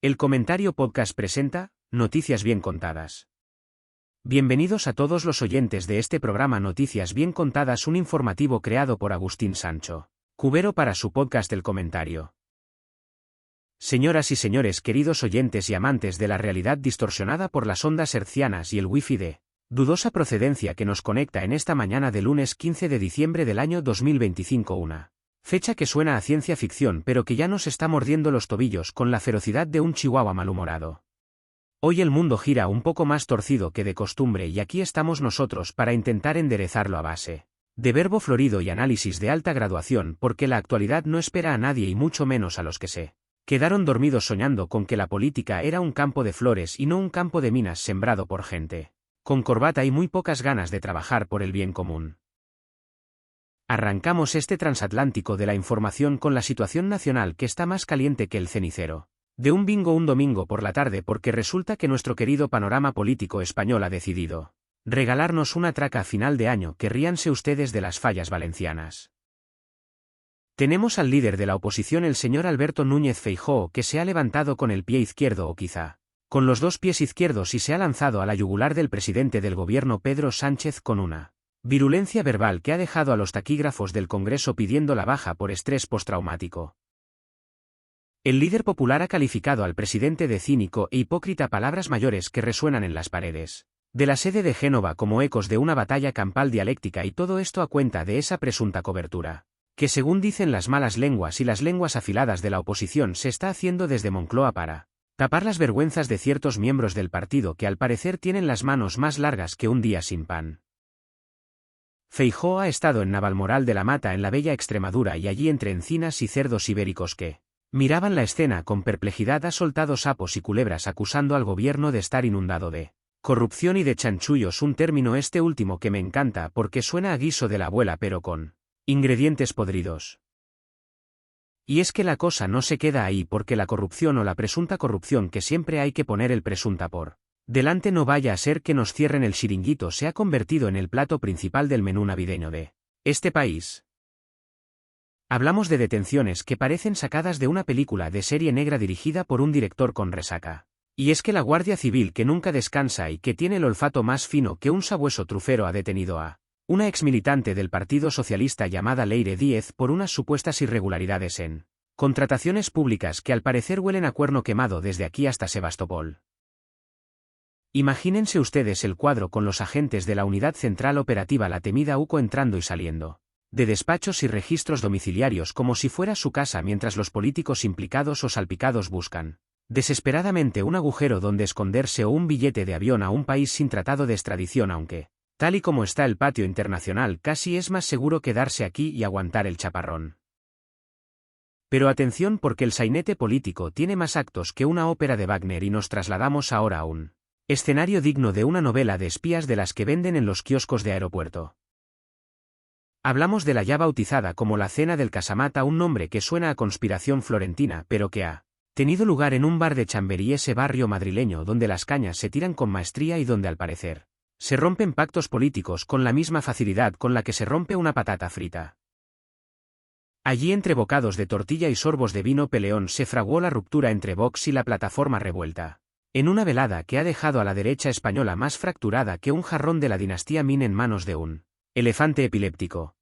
El Comentario Podcast presenta Noticias Bien Contadas. Bienvenidos a todos los oyentes de este programa Noticias Bien Contadas, un informativo creado por Agustín Sancho Cubero para su podcast El Comentario. Señoras y señores, queridos oyentes y amantes de la realidad distorsionada por las ondas hertzianas y el wifi de dudosa procedencia que nos conecta en esta mañana de lunes 15 de diciembre del año 2025, una fecha que suena a ciencia ficción pero que ya nos está mordiendo los tobillos con la ferocidad de un chihuahua malhumorado. Hoy el mundo gira un poco más torcido que de costumbre y aquí estamos nosotros para intentar enderezarlo a base de verbo florido y análisis de alta graduación, porque la actualidad no espera a nadie y mucho menos a los que se quedaron dormidos soñando con que la política era un campo de flores y no un campo de minas sembrado por gente con corbata y muy pocas ganas de trabajar por el bien común. Arrancamos este transatlántico de la información con la situación nacional que está más caliente que el cenicero de un bingo un domingo por la tarde, porque resulta que nuestro querido panorama político español ha decidido regalarnos una traca a final de año que ríanse ustedes de las fallas valencianas. Tenemos al líder de la oposición, el señor Alberto Núñez Feijóo, que se ha levantado con el pie izquierdo o quizá con los dos pies izquierdos y se ha lanzado a la yugular del presidente del gobierno Pedro Sánchez con una virulencia verbal que ha dejado a los taquígrafos del Congreso pidiendo la baja por estrés postraumático. El líder popular ha calificado al presidente de cínico e hipócrita, palabras mayores que resuenan en las paredes de la sede de Génova como ecos de una batalla campal dialéctica, y todo esto a cuenta de esa presunta cobertura que, según dicen las malas lenguas y las lenguas afiladas de la oposición, se está haciendo desde Moncloa para tapar las vergüenzas de ciertos miembros del partido que al parecer tienen las manos más largas que un día sin pan. Feijóo ha estado en Navalmoral de la Mata, en la bella Extremadura, y allí, entre encinas y cerdos ibéricos que miraban la escena con perplejidad, ha soltado sapos y culebras acusando al gobierno de estar inundado de corrupción y de chanchullos, un término este último que me encanta porque suena a guiso de la abuela pero con ingredientes podridos. Y es que la cosa no se queda ahí, porque la corrupción o la presunta corrupción, que siempre hay que poner el presunta por delante, no vaya a ser que nos cierren el chiringuito, se ha convertido en el plato principal del menú navideño de este país. Hablamos de detenciones que parecen sacadas de una película de serie negra dirigida por un director con resaca. Y es que la Guardia Civil, que nunca descansa y que tiene el olfato más fino que un sabueso trufero, ha detenido a una exmilitante del Partido Socialista llamada Leire Díez por unas supuestas irregularidades en contrataciones públicas que al parecer huelen a cuerno quemado desde aquí hasta Sebastopol. Imagínense ustedes el cuadro con los agentes de la Unidad Central Operativa, la temida UCO, entrando y saliendo de despachos y registros domiciliarios como si fuera su casa, mientras los políticos implicados o salpicados buscan desesperadamente un agujero donde esconderse o un billete de avión a un país sin tratado de extradición, aunque, tal y como está el patio internacional, casi es más seguro quedarse aquí y aguantar el chaparrón. Pero atención, porque el sainete político tiene más actos que una ópera de Wagner y nos trasladamos ahora a un escenario digno de una novela de espías de las que venden en los kioscos de aeropuerto. Hablamos de la ya bautizada como la Cena del Casamata, un nombre que suena a conspiración florentina, pero que ha tenido lugar en un bar de Chamberí, ese barrio madrileño donde las cañas se tiran con maestría y donde al parecer se rompen pactos políticos con la misma facilidad con la que se rompe una patata frita. Allí, entre bocados de tortilla y sorbos de vino peleón, se fraguó la ruptura entre Vox y la Plataforma Revuelta, en una velada que ha dejado a la derecha española más fracturada que un jarrón de la dinastía Min en manos de un elefante epiléptico.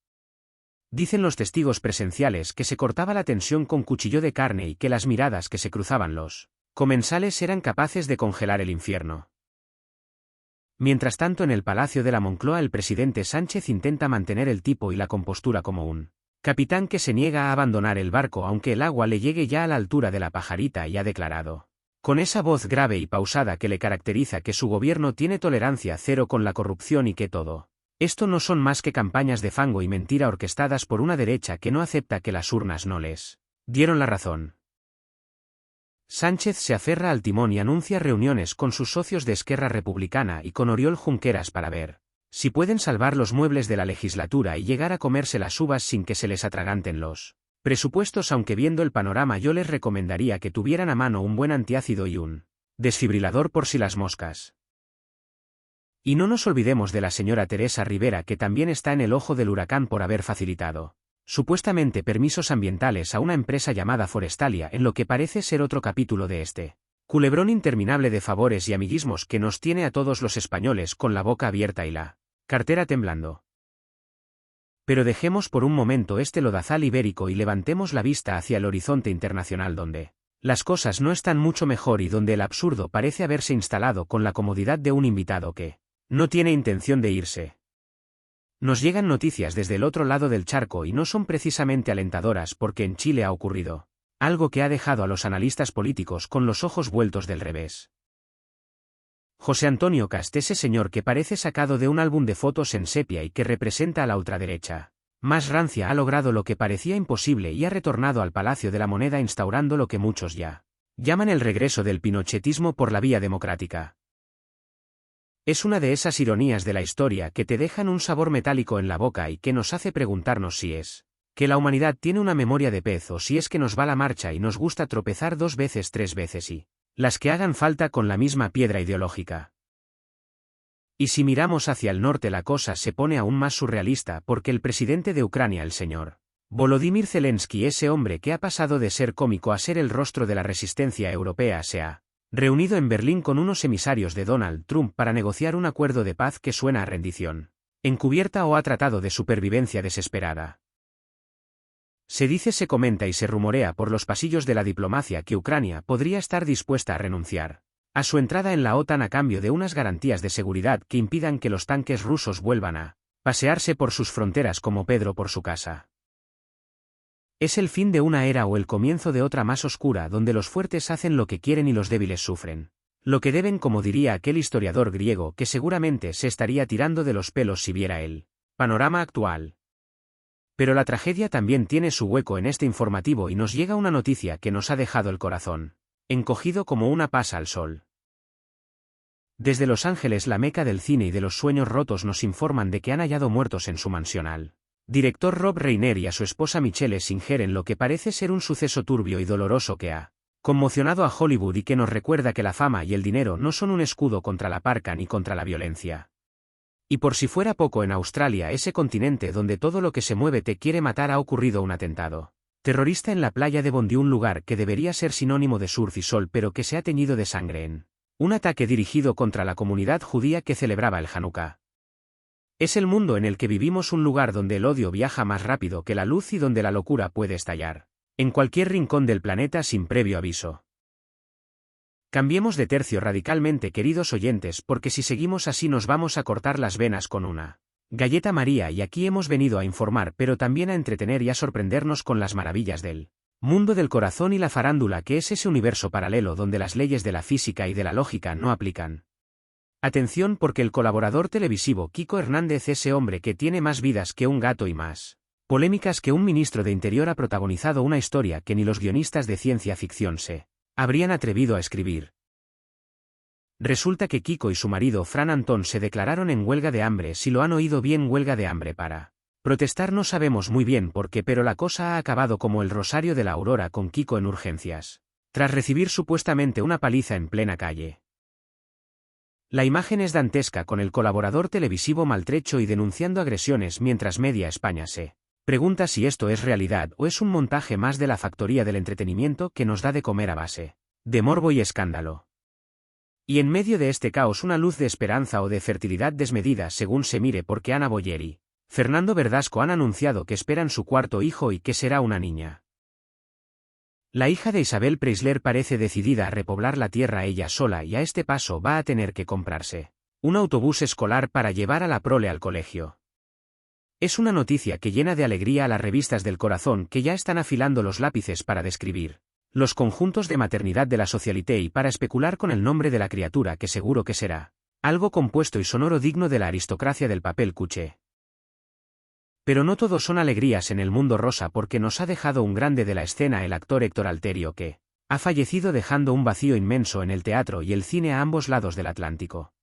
Dicen los testigos presenciales que se cortaba la tensión con cuchillo de carne y que las miradas que se cruzaban los comensales eran capaces de congelar el infierno. Mientras tanto, en el Palacio de la Moncloa, el presidente Sánchez intenta mantener el tipo y la compostura como un capitán que se niega a abandonar el barco aunque el agua le llegue ya a la altura de la pajarita, y ha declarado con esa voz grave y pausada que le caracteriza que su gobierno tiene tolerancia cero con la corrupción y que todo esto no son más que campañas de fango y mentira orquestadas por una derecha que no acepta que las urnas no les dieron la razón. Sánchez se aferra al timón y anuncia reuniones con sus socios de Esquerra Republicana y con Oriol Junqueras para ver si pueden salvar los muebles de la legislatura y llegar a comerse las uvas sin que se les atraganten los presupuestos, aunque viendo el panorama yo les recomendaría que tuvieran a mano un buen antiácido y un desfibrilador por si las moscas. Y no nos olvidemos de la señora Teresa Rivera, que también está en el ojo del huracán por haber facilitado supuestamente permisos ambientales a una empresa llamada Forestalia, en lo que parece ser otro capítulo de este Culebrón interminable de favores y amiguismos que nos tiene a todos los españoles con la boca abierta y la cartera temblando. Pero dejemos por un momento este lodazal ibérico y levantemos la vista hacia el horizonte internacional donde las cosas no están mucho mejor y donde el absurdo parece haberse instalado con la comodidad de un invitado que no tiene intención de irse. Nos llegan noticias desde el otro lado del charco y no son precisamente alentadoras porque en Chile ha ocurrido algo que ha dejado a los analistas políticos con los ojos vueltos del revés. José Antonio Cast, ese señor que parece sacado de un álbum de fotos en sepia y que representa a la ultraderecha más rancia, ha logrado lo que parecía imposible y ha retornado al Palacio de la Moneda instaurando lo que muchos ya llaman el regreso del pinochetismo por la vía democrática. Es una de esas ironías de la historia que te dejan un sabor metálico en la boca y que nos hace preguntarnos si es que la humanidad tiene una memoria de pez o si es que nos va la marcha y nos gusta tropezar 2 veces, 3 veces y las que hagan falta con la misma piedra ideológica. Y si miramos hacia el norte la cosa se pone aún más surrealista porque el presidente de Ucrania, el señor Volodymyr Zelensky, ese hombre que ha pasado de ser cómico a ser el rostro de la resistencia europea, se ha reunido en Berlín con unos emisarios de Donald Trump para negociar un acuerdo de paz que suena a rendición encubierta o a tratado de supervivencia desesperada. Se dice, se comenta y se rumorea por los pasillos de la diplomacia que Ucrania podría estar dispuesta a renunciar a su entrada en la OTAN a cambio de unas garantías de seguridad que impidan que los tanques rusos vuelvan a pasearse por sus fronteras como Pedro por su casa. Es el fin de una era o el comienzo de otra más oscura donde los fuertes hacen lo que quieren y los débiles sufren lo que deben, como diría aquel historiador griego que seguramente se estaría tirando de los pelos si viera el panorama actual. Pero la tragedia también tiene su hueco en este informativo y nos llega una noticia que nos ha dejado el corazón encogido como una pasa al sol. Desde Los Ángeles, la meca del cine y de los sueños rotos, nos informan de que han hallado muertos en su mansión al director Rob Reiner y a su esposa Michelle Singer en lo que parece ser un suceso turbio y doloroso que ha conmocionado a Hollywood y que nos recuerda que la fama y el dinero no son un escudo contra la parca ni contra la violencia. Y por si fuera poco, en Australia, ese continente donde todo lo que se mueve te quiere matar, ha ocurrido un atentado terrorista en la playa de Bondi, un lugar que debería ser sinónimo de surf y sol pero que se ha teñido de sangre en un ataque dirigido contra la comunidad judía que celebraba el Hanukkah. Es el mundo en el que vivimos, un lugar donde el odio viaja más rápido que la luz y donde la locura puede estallar en cualquier rincón del planeta sin previo aviso. Cambiemos de tercio radicalmente, queridos oyentes, porque si seguimos así nos vamos a cortar las venas con una galleta María, y aquí hemos venido a informar pero también a entretener y a sorprendernos con las maravillas del mundo del corazón y la farándula, que es ese universo paralelo donde las leyes de la física y de la lógica no aplican. Atención, porque el colaborador televisivo Kiko Hernández, ese hombre que tiene más vidas que un gato y más polémicas que un ministro de Interior, ha protagonizado una historia que ni los guionistas de ciencia ficción se habrían atrevido a escribir. Resulta que Kiko y su marido Fran Antón se declararon en huelga de hambre. Si lo han oído bien, huelga de hambre para protestar, no sabemos muy bien por qué, pero la cosa ha acabado como el Rosario de la Aurora, con Kiko en urgencias tras recibir supuestamente una paliza en plena calle. La imagen es dantesca, con el colaborador televisivo maltrecho y denunciando agresiones, mientras media España se pregunta si esto es realidad o es un montaje más de la factoría del entretenimiento que nos da de comer a base de morbo y escándalo. Y en medio de este caos, una luz de esperanza o de fertilidad desmedida según se mire, porque Ana Boyer y Fernando Verdasco han anunciado que esperan su cuarto hijo y que será una niña. La hija de Isabel Preisler parece decidida a repoblar la tierra ella sola, y a este paso va a tener que comprarse un autobús escolar para llevar a la prole al colegio. Es una noticia que llena de alegría a las revistas del corazón, que ya están afilando los lápices para describir los conjuntos de maternidad de la Socialité y para especular con el nombre de la criatura, que seguro que será algo compuesto y sonoro digno de la aristocracia del papel cuché. Pero no todo son alegrías en el mundo rosa, porque nos ha dejado un grande de la escena, el actor Héctor Alterio, que ha fallecido dejando un vacío inmenso en el teatro y el cine a ambos lados del Atlántico.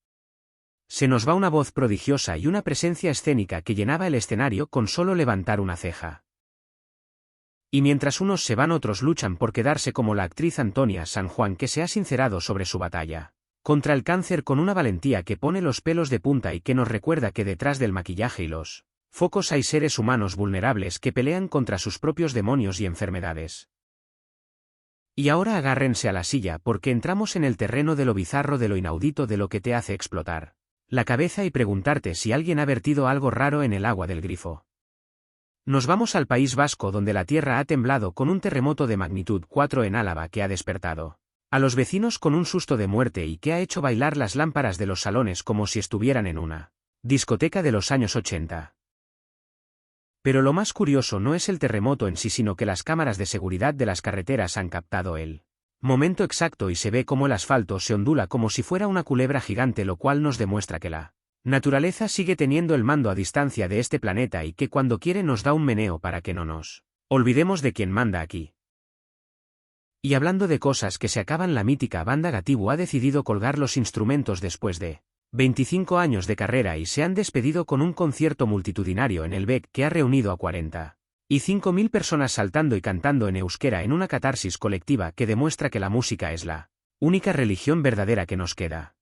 Se nos va una voz prodigiosa y una presencia escénica que llenaba el escenario con solo levantar una ceja. Y mientras unos se van, otros luchan por quedarse, como la actriz Antonia San Juan, que se ha sincerado sobre su batalla contra el cáncer con una valentía que pone los pelos de punta y que nos recuerda que detrás del maquillaje y los focos hay seres humanos vulnerables que pelean contra sus propios demonios y enfermedades. Y ahora agárrense a la silla porque entramos en el terreno de lo bizarro, de lo inaudito, de lo que te hace explotar la cabeza y preguntarte si alguien ha vertido algo raro en el agua del grifo. Nos vamos al País Vasco, donde la tierra ha temblado con un terremoto de magnitud 4 en Álava que ha despertado a los vecinos con un susto de muerte y que ha hecho bailar las lámparas de los salones como si estuvieran en una discoteca de los años 80. Pero lo más curioso no es el terremoto en sí, sino que las cámaras de seguridad de las carreteras han captado el momento exacto y se ve cómo el asfalto se ondula como si fuera una culebra gigante, lo cual nos demuestra que la naturaleza sigue teniendo el mando a distancia de este planeta y que cuando quiere nos da un meneo para que no nos olvidemos de quién manda aquí. Y hablando de cosas que se acaban, la mítica banda Gatibu ha decidido colgar los instrumentos después de 25 años de carrera y se han despedido con un concierto multitudinario en el BEC que ha reunido a 45.000 personas saltando y cantando en euskera en una catarsis colectiva que demuestra que la música es la única religión verdadera que nos queda.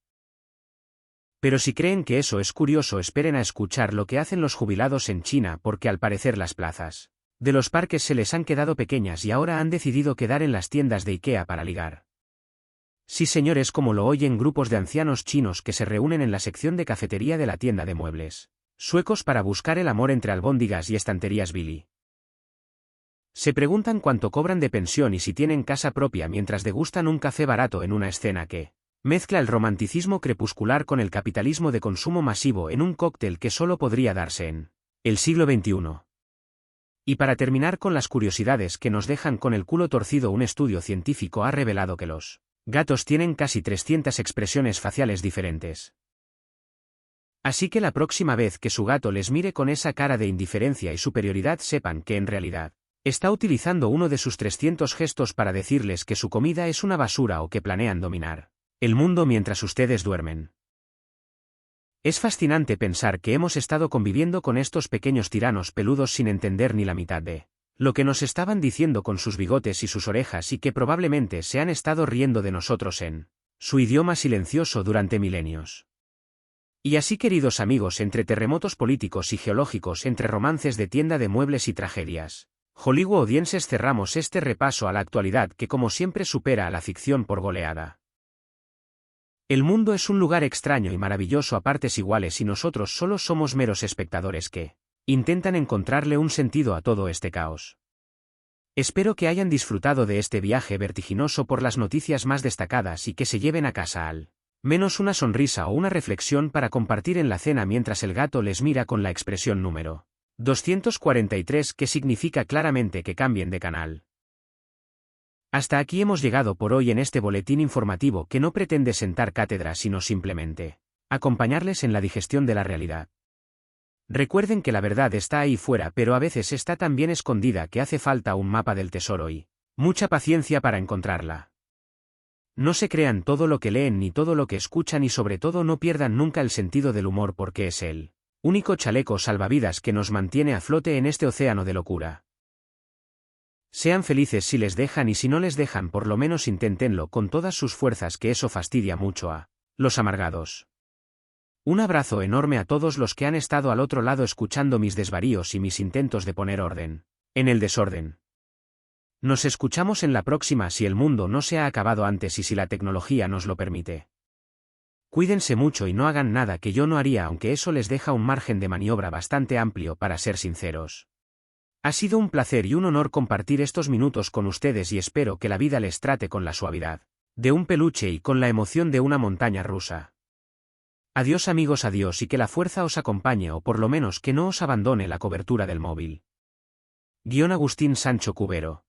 Pero si creen que eso es curioso, esperen a escuchar lo que hacen los jubilados en China, porque al parecer las plazas de los parques se les han quedado pequeñas y ahora han decidido quedar en las tiendas de IKEA para ligar. Sí, señores, como lo oyen, grupos de ancianos chinos que se reúnen en la sección de cafetería de la tienda de muebles suecos para buscar el amor entre albóndigas y estanterías Billy. Se preguntan cuánto cobran de pensión y si tienen casa propia mientras degustan un café barato en una escena que mezcla el romanticismo crepuscular con el capitalismo de consumo masivo en un cóctel que solo podría darse en el siglo XXI. Y para terminar con las curiosidades que nos dejan con el culo torcido, un estudio científico ha revelado que los gatos tienen casi 300 expresiones faciales diferentes. Así que la próxima vez que su gato les mire con esa cara de indiferencia y superioridad, sepan que en realidad está utilizando uno de sus 300 gestos para decirles que su comida es una basura o que planean dominar el mundo mientras ustedes duermen. Es fascinante pensar que hemos estado conviviendo con estos pequeños tiranos peludos sin entender ni la mitad de lo que nos estaban diciendo con sus bigotes y sus orejas, y que probablemente se han estado riendo de nosotros en su idioma silencioso durante milenios. Y así, queridos amigos, entre terremotos políticos y geológicos, entre romances de tienda de muebles y tragedias hollywoodienses, cerramos este repaso a la actualidad que como siempre supera a la ficción por goleada. El mundo es un lugar extraño y maravilloso a partes iguales y nosotros solo somos meros espectadores que intentan encontrarle un sentido a todo este caos. Espero que hayan disfrutado de este viaje vertiginoso por las noticias más destacadas y que se lleven a casa al menos una sonrisa o una reflexión para compartir en la cena mientras el gato les mira con la expresión número 243, que significa claramente que cambien de canal. Hasta aquí hemos llegado por hoy en este boletín informativo que no pretende sentar cátedra sino simplemente acompañarles en la digestión de la realidad. Recuerden que la verdad está ahí fuera, pero a veces está tan bien escondida que hace falta un mapa del tesoro y mucha paciencia para encontrarla. No se crean todo lo que leen ni todo lo que escuchan y sobre todo no pierdan nunca el sentido del humor, porque es el único chaleco salvavidas que nos mantiene a flote en este océano de locura. Sean felices si les dejan, y si no les dejan por lo menos inténtenlo con todas sus fuerzas, que eso fastidia mucho a los amargados. Un abrazo enorme a todos los que han estado al otro lado escuchando mis desvaríos y mis intentos de poner orden en el desorden. Nos escuchamos en la próxima, si el mundo no se ha acabado antes y si la tecnología nos lo permite. Cuídense mucho y no hagan nada que yo no haría, aunque eso les deja un margen de maniobra bastante amplio, para ser sinceros. Ha sido un placer y un honor compartir estos minutos con ustedes y espero que la vida les trate con la suavidad de un peluche y con la emoción de una montaña rusa. Adiós amigos, adiós, y que la fuerza os acompañe, o por lo menos que no os abandone la cobertura del móvil. Agustín Sancho Cubero.